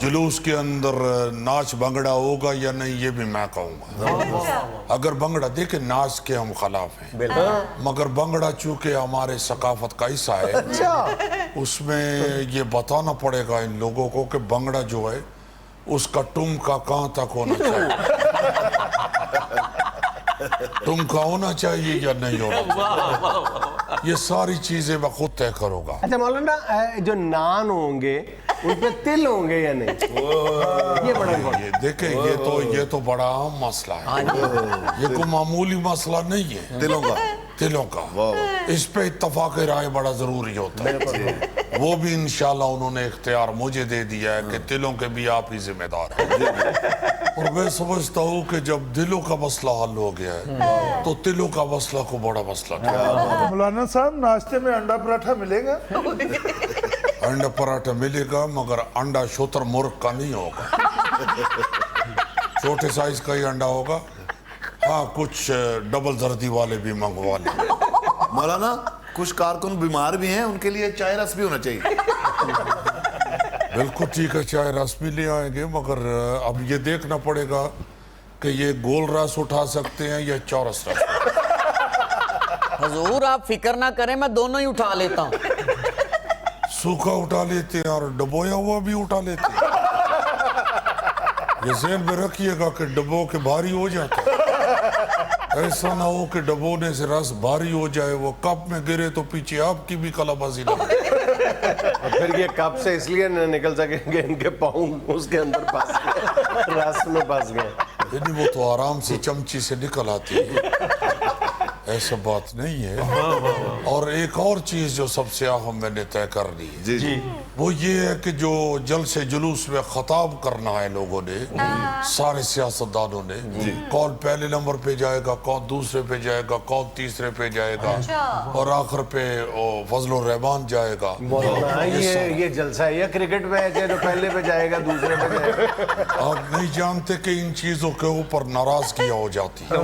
جلوس کے اندر ناچ بنگڑا ہوگا یا نہیں یہ بھی میں کہوں گا. اگر بنگڑا, دیکھیں ناچ کے ہم خلاف ہیں, مگر بنگڑا چونکہ ہمارے ثقافت کا حصہ ہے, اس میں یہ بتانا پڑے گا ان لوگوں کو کہ بنگڑا جو ہے اس کا ٹمکا کہاں تک ہونا چاہیے, ٹمکا ہونا چاہیے یا نہیں ہونا, یہ ساری چیزیں میں خود طے کروں گا. اچھا مولانا جو نان ہوں گے ان پہ تل ہوں گے یا نہیں, یہ بڑا دیکھیں یہ تو بڑا اہم مسئلہ ہے, یہ کوئی معمولی مسئلہ نہیں ہے. دلوں کا اس پہ اتفاق رائے بڑا ضروری ہوتا ہے. وہ بھی انشاءاللہ انہوں نے اختیار مجھے دے دیا ہے کہ دلوں کے بھی آپ ہی ذمہ دار ہیں. اور میں سمجھتا ہوں کہ جب دلوں کا مسئلہ حل ہو گیا ہے تو دلوں کا مسئلہ کو بڑا مسئلہ ہے. مولانا صاحب ناشتے میں انڈا پراٹھا ملے گا؟ انڈا پراٹھا ملے گا, مگر انڈا شتر مرغ کا نہیں ہوگا, چھوٹے سائز کا ہی انڈا ہوگا. ہاں کچھ ڈبل زردی والے بھی منگوا لیں. مولانا کچھ کارکن بیمار بھی ہیں, ان کے لیے چائے رس بھی ہونا چاہیے. بالکل ٹھیک ہے, چائے رس بھی لے آئیں گے, مگر اب یہ دیکھنا پڑے گا کہ یہ گول رس اٹھا سکتے ہیں یا چورس رس. حضور آپ فکر نہ کریں, میں دونوں ہی اٹھا لیتا ہوں. سوکھا اٹھا لیتے ہیں اور ڈبویا ہوا بھی اٹھا لیتے ہیں. یہ ذہن میں رکھیے گا کہ ڈبو کے بھاری ہو جاتا ہے, ایسا نہ ہو کہ ڈبونے سے رس بھاری ہو جائے, وہ کپ میں گرے تو پیچھے آپ کی بھی کلا بازی لگے. پھر یہ کپ سے اس لیے نہ نکل سکیں گے, ان کے پاؤں اس کے اندر پھنس گئے, رس میں پھنس گئے. یعنی وہ تو آرام سے چمچی سے نکل آتی ہے, ایسا بات نہیں ہے. اور ایک اور چیز جو سب سے اہم میں نے طے کر لی ہے, وہ یہ ہے کہ جو جلسے جلوس میں خطاب کرنا ہے لوگوں نے, سارے سیاستدانوں نے, کون پہلے نمبر پہ جائے گا, کون دوسرے پہ جائے گا, کون تیسرے پہ جائے گا, اور آخر پہ فضل الرحمان جائے گا. یہ جلسہ ہے یا کرکٹ میچ ہے جو پہلے پہ جائے گا دوسرے پہ جائے گا؟ آپ نہیں جانتے کہ ان چیزوں کے اوپر ناراضگیاں ہو جاتی ہیں,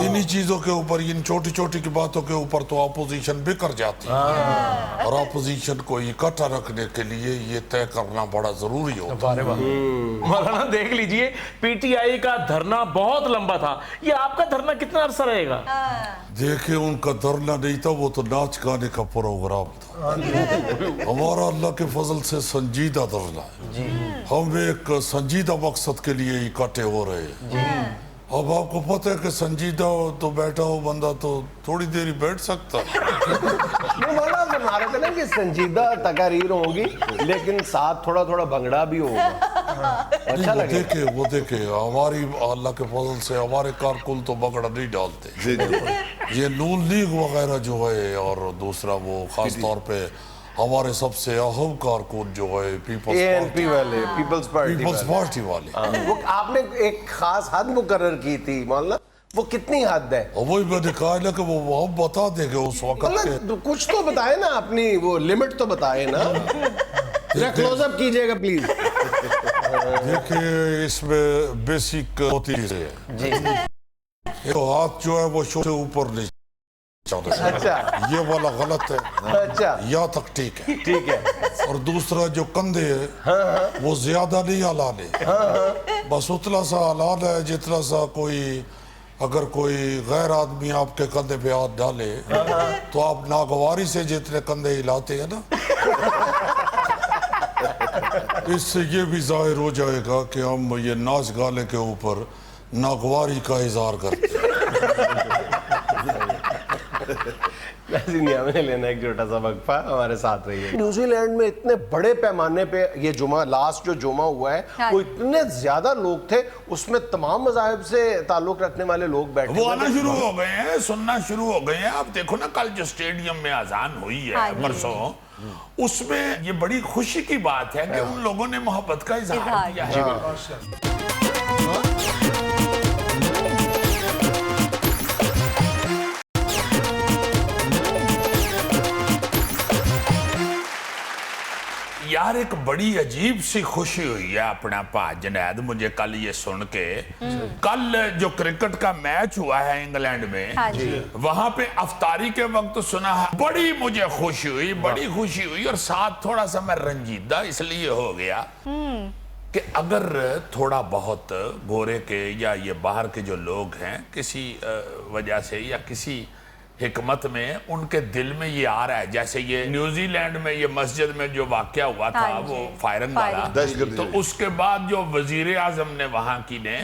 انہی چیزوں کے اوپر, ان چھوٹی چھوٹی کی باتوں کے اوپر تو اپوزیشن بکر جاتی ہے. اور اپوزیشن کو اکٹھا رکھنے के लिए ये तय करना बड़ा जरूरी होता है। मौलाना देख लीजिए, पीटीआई का धरना बहुत लंबा था, ये आपका धरना कितना अरसा रहेगा? देखिए, उनका धरना नहीं था, वो तो नाच गाने का प्रोग्राम था। हमारा अल्लाह के फजल से संजीदा धरना है। हम एक संजीदा मकसद के लिए इकट्ठे हो रहे हैं। अब आपको पता है कि संजीदा हो तो बैठा हो बंदा तो थोड़ी देर ही बैठ सकता है। नहीं बोला बना रहे थे ना कि संजीदा तकारीर होगी, लेकिन साथ थोड़ा थोड़ा भंगड़ा भी होगा। अच्छा लगे। वो देखे हमारी अल्लाह के फजल से हमारे कारकुन तो बगड़ा नहीं डालते। ये नून लीग वगैरह जो है और दूसरा वो खास तौर पे हमारे सबसे अहम कारकुन जो है ANP वाले, पीपल्स पार्टी वाले। वो आपने एक खास हद मुकर्रर की थी मौलाना, वो कितनी हद है? और वही मैंने कहा ना कि वो हम बता देंगे उस वक्त के। तो कुछ तो बताए ना, अपनी वो लिमिट तो बताए ना। जरा क्लोजअप कीजिएगा प्लीज। देखिए, इसमें बेसिक होती है तो हाथ जो है वो से ऊपर नहीं। अच्छा, ये वाला गलत है। अच्छा, यहाँ तक ठीक है। ठीक है। और दूसरा जो कंधे है वो ज्यादा नहीं हलाने, बस उतना सा हलाना है जितना सा कोई, अगर कोई गैर आदमी आपके कंधे पे हाथ डाले तो आप नागवारी से जितने कंधे हिलाते हैं ना, इससे ये भी जाहिर हो जाएगा कि हम ये नाच गाने के ऊपर नागवारी का इजहार करते हैं। हमें लेना एक छोटा सा वक्फा, हमारे साथ रहिए। न्यूजीलैंड में इतने बड़े पैमाने पे ये जुमा, लास्ट जो जुमा हुआ है, वो इतने ज्यादा लोग थे, उसमें तमाम मज़ाहिब से ताल्लुक रखने वाले लोग बैठे, वो आना शुरू हो गए हैं, सुनना शुरू हो गए हैं। आप देखो ना, कल जो स्टेडियम में अजान हुई है परसों, उसमें ये बड़ी खुशी की बात है कि उन लोगों ने मोहब्बत का इजहार किया है। यार, एक बड़ी अजीब सी खुशी हुई है अपना पा जुनैद मुझे कल ये सुन के। कल जो क्रिकेट का मैच हुआ है इंग्लैंड में, वहां पे अफ्तारी के वक्त सुना है, बड़ी मुझे खुशी हुई, बड़ी खुशी हुई। और साथ थोड़ा सा मैं रंजीदा इसलिए हो गया कि अगर थोड़ा बहुत गोरे के या ये बाहर के जो लोग हैं किसी वजह से या किसी हिकमत में उनके दिल में ये आ रहा है, जैसे ये न्यूजीलैंड में ये मस्जिद में जो वाकया हुआ था, वो फायरिंग वाला, तो उसके बाद जो वजीर आजम ने वहाँ की ने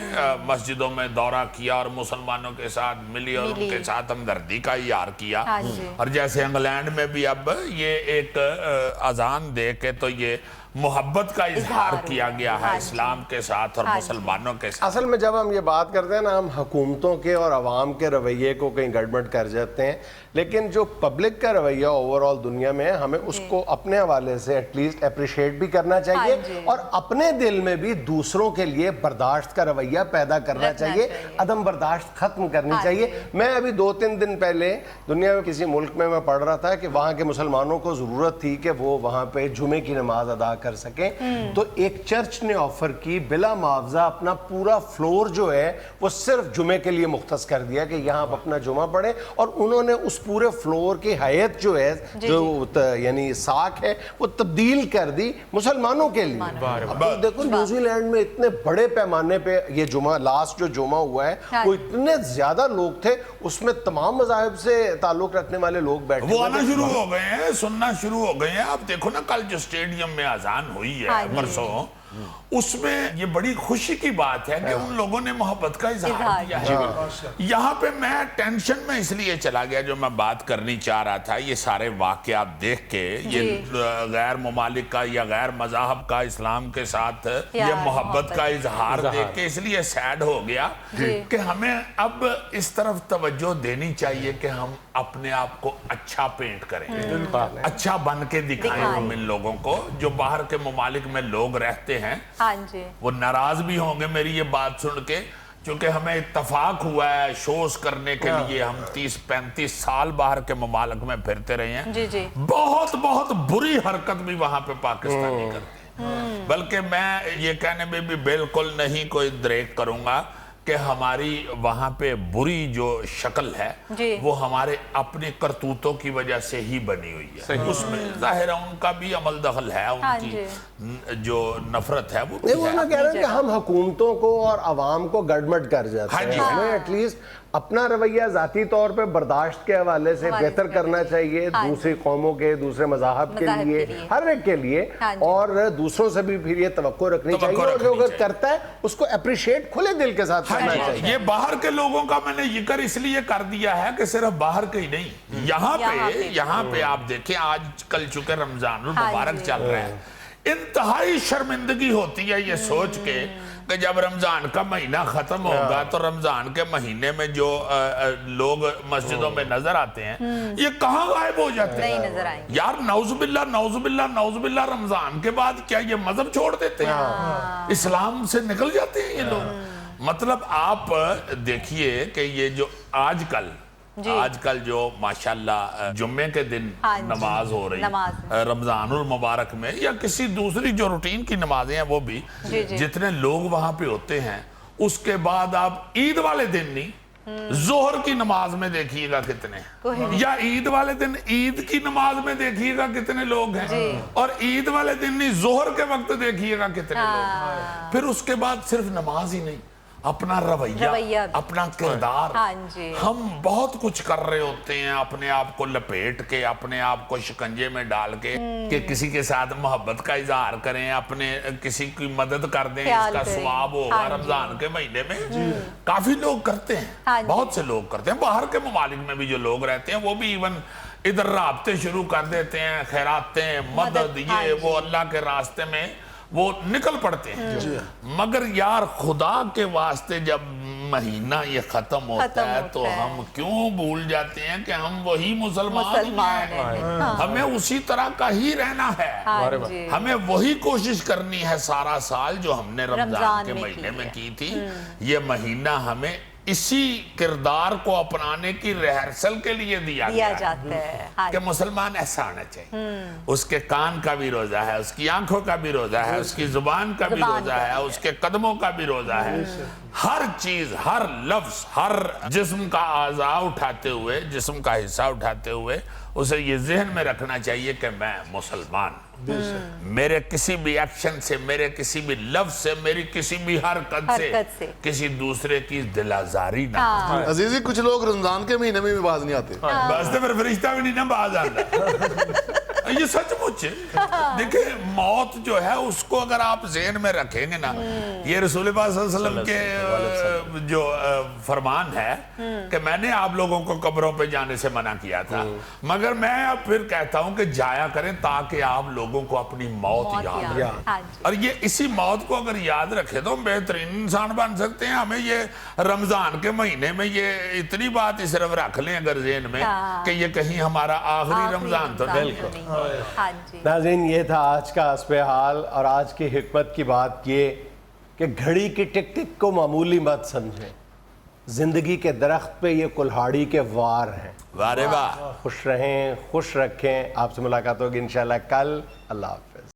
मस्जिदों में दौरा किया और मुसलमानों के साथ मिली और उनके साथ हमदर्दी का इज़हार किया। और जैसे इंग्लैंड में भी अब ये एक अजान दे के तो ये मोहब्बत का इजहार किया गया है इस्लाम के साथ और मुसलमानों के साथ। असल में जब हम ये बात करते हैं ना, हम हुकूमतों के और अवाम के रवैये को कहीं गड़बड़ कर जाते हैं, लेकिन जो पब्लिक का रवैया ओवरऑल दुनिया में है, हमें उसको अपने हवाले से एटलीस्ट अप्रिशिएट भी करना चाहिए और अपने दिल में भी दूसरों के लिए बर्दाश्त का रवैया पैदा करना चाहिए, अदम बर्दाश्त खत्म करनी चाहिए। मैं अभी 2-3 दिन पहले दुनिया में किसी मुल्क में मैं पढ़ रहा था कि वहाँ के मुसलमानों को ज़रूरत थी कि वो वहाँ पे जुमे की नमाज अदा कर सके, तो एक चर्च ने ऑफर की बिला मुआवजा अपना पूरा फ्लोर जो है वो सिर्फ जुमे के लिए मुख्तस कर दिया कि यहाँ आप अपना जुमा पढ़ें, और उन्होंने उस पूरे फ्लोर की हैयत जो है, जो यानी साख है, वो तब्दील कर दी मुसलमानों के लिए। अब देखो न्यूजीलैंड में इतने बड़े पैमाने पे ये जुमा, लास्ट जो जुमा हुआ है, वो इतने ज्यादा लोग थे, उसमें तमाम मज़ाहिब से ताल्लुक रखने वाले लोग बैठे, वो आना शुरू हो गए हैं, सुनना शुरू हो गए हैं। आप देखो ना, कल जो स्टेडियम में अजान हुई है परसों, उसमें ये बड़ी खुशी की बात है कि उन लोगों ने मोहब्बत का इजहार किया है। यहाँ पे मैं टेंशन में इसलिए चला गया, जो मैं बात करनी चाह रहा था, ये सारे वाकयात देख के, ये गैर ममालिक का या गैर मज़हब का इस्लाम के साथ ये मोहब्बत का इजहार देख के इसलिए सैड हो गया कि हमें अब इस तरफ तवज्जो देनी चाहिए कि हम अपने आप को अच्छा पेंट करें, अच्छा बन के दिखाएं हम इन लोगों को। जो बाहर के ममालिक में लोग रहते हैं वो नाराज भी होंगे मेरी ये बात सुन के, क्योंकि हमें इत्तफाक हुआ है शोज करने के लिए, हम 30-35 साल बाहर के ममालिक में फिरते रहे हैं। बहुत बहुत बुरी हरकत भी वहां पे पाकिस्तानी करते हैं, बल्कि मैं ये कहने में भी बिल्कुल नहीं कोई दरेक करूंगा کہ ہماری وہاں پہ بری جو شکل ہے جی۔ وہ ہمارے اپنے کرتوتوں کی وجہ سے ہی بنی ہوئی ہے، اس میں ظاہر ہے ان کا بھی عمل دخل ہے، ان کی جو نفرت ہے وہ بھی وہ میں کہہ رہا ہوں کہ ہم حکومتوں کو اور عوام کو گڑمٹ کر جاتے ہیں، ہمیں ایٹ لیسٹ اپنا رویہ ذاتی طور پہ برداشت کے حوالے سے بہتر کرنا چاہیے، دوسری قوموں کے، دوسرے مذاہب کے لیے، ہر ایک کے لیے، اور دوسروں سے بھی پھر یہ توقع رکھنی چاہیے، اور جو اگر کرتا ہے اس کو اپریشیٹ کھلے دل کے ساتھ کرنا چاہیے۔ یہ باہر کے لوگوں کا میں نے ذکر اس لیے کر دیا ہے کہ صرف باہر کے ہی نہیں، یہاں پہ آپ دیکھیں آج کل چونکہ رمضان المبارک چل رہا ہے، انتہائی شرمندگی ہوتی ہے یہ سوچ کے کہ جب رمضان کا مہینہ ختم ہوگا تو رمضان کے مہینے میں جو لوگ مسجدوں میں نظر آتے ہیں یہ کہاں غائب ہو جاتے ہیں؟ یار نعوذ باللہ نعوذ باللہ نعوذ باللہ، رمضان کے بعد کیا یہ مذہب چھوڑ دیتے ہیں؟ اسلام سے نکل جاتے ہیں یہ لوگ؟ مطلب آپ دیکھیے کہ یہ جو آج کل جو ماشاءاللہ جمعے کے دن نماز ہو رہی رمضان المبارک میں، یا کسی دوسری جو روٹین کی نمازیں ہیں وہ بھی، جتنے لوگ وہاں پہ ہوتے ہیں، اس کے بعد آپ عید والے دن نہیں، ظہر کی نماز میں دیکھیے گا کتنے، یا عید والے دن عید کی نماز میں دیکھیے گا کتنے لوگ ہیں، اور عید والے دن نہیں ظہر کے وقت دیکھیے گا کتنے لوگ، پھر اس کے بعد صرف نماز ہی نہیں، اپنا رویہ، اپنا کردار، ہم بہت کچھ کر رہے ہوتے ہیں اپنے آپ کو لپیٹ کے، اپنے آپ کو شکنجے میں ڈال کے کہ کسی کے ساتھ محبت کا اظہار کریں، اپنے کسی کی مدد کر دیں، اس کا ثواب ہوگا رمضان کے مہینے میں۔ کافی لوگ کرتے ہیں، بہت سے لوگ کرتے ہیں، باہر کے ممالک میں بھی جو لوگ رہتے ہیں وہ بھی ایون ادھر رابطے شروع کر دیتے ہیں، خیراتیں، مدد، یہ وہ اللہ کے راستے میں وہ نکل پڑتے ہیں۔ مگر یار خدا کے واسطے جب مہینہ یہ ختم ہوتا ہے تو ہم کیوں بھول جاتے ہیں کہ ہم وہی مسلمان ہیں، ہمیں اسی طرح کا ہی رہنا ہے، ہمیں وہی کوشش کرنی ہے سارا سال جو ہم نے رمضان کے مہینے میں کی تھی۔ یہ مہینہ ہمیں اسی کردار کو اپنانے کی ریہرسل کے لیے دیا جاتا ہے کہ مسلمان ایسا ہونا چاہیے، اس کے کان کا بھی روزہ ہے، اس کی آنکھوں کا بھی روزہ ہے، اس کی زبان کا بھی روزہ ہے، اس کے قدموں کا بھی روزہ ہے، ہر چیز، ہر لفظ، ہر جسم کا اعضاء اٹھاتے ہوئے، جسم کا حصہ اٹھاتے ہوئے اسے یہ ذہن میں رکھنا چاہیے کہ میں مسلمان، میرے کسی بھی ایکشن سے، میرے کسی بھی لفظ سے، میری کسی بھی حرکت سے کسی دوسرے کی دل آزاری نہ ہو۔ عزیزی کچھ لوگ رمضان کے مہینے میں بھی باز نہیں آتے، بس پھر فرشتہ بھی نہیں نہ باز آتا، یہ سچ مچ ہے۔ دیکھیں موت جو ہے اس کو اگر آپ ذہن میں رکھیں گے نا، یہ رسول پاک صلی اللہ علیہ وسلم کے جو فرمان ہے کہ میں نے آپ لوگوں کو قبروں پہ جانے سے منع کیا تھا، مگر میں اب پھر کہتا ہوں کہ جایا کریں تاکہ آپ لوگوں کو اپنی موت یاد رہے، اور یہ اسی موت کو اگر یاد رکھے تو ہم بہترین انسان بن سکتے ہیں۔ ہمیں یہ رمضان کے مہینے میں یہ اتنی بات ہی صرف رکھ لیں اگر ذہن میں کہ یہ کہیں ہمارا آخری رمضان تو نہیں۔ ناظرین یہ تھا آج کا حسب حال، اور آج کی حکمت کی بات یہ کہ گھڑی کی ٹک ٹک کو معمولی مت سمجھیں، زندگی کے درخت پہ یہ کلہاڑی کے وار ہیں۔ واہ رے واہ، خوش رہیں، خوش رکھیں، آپ سے ملاقات ہوگی انشاءاللہ کل۔ اللہ حافظ۔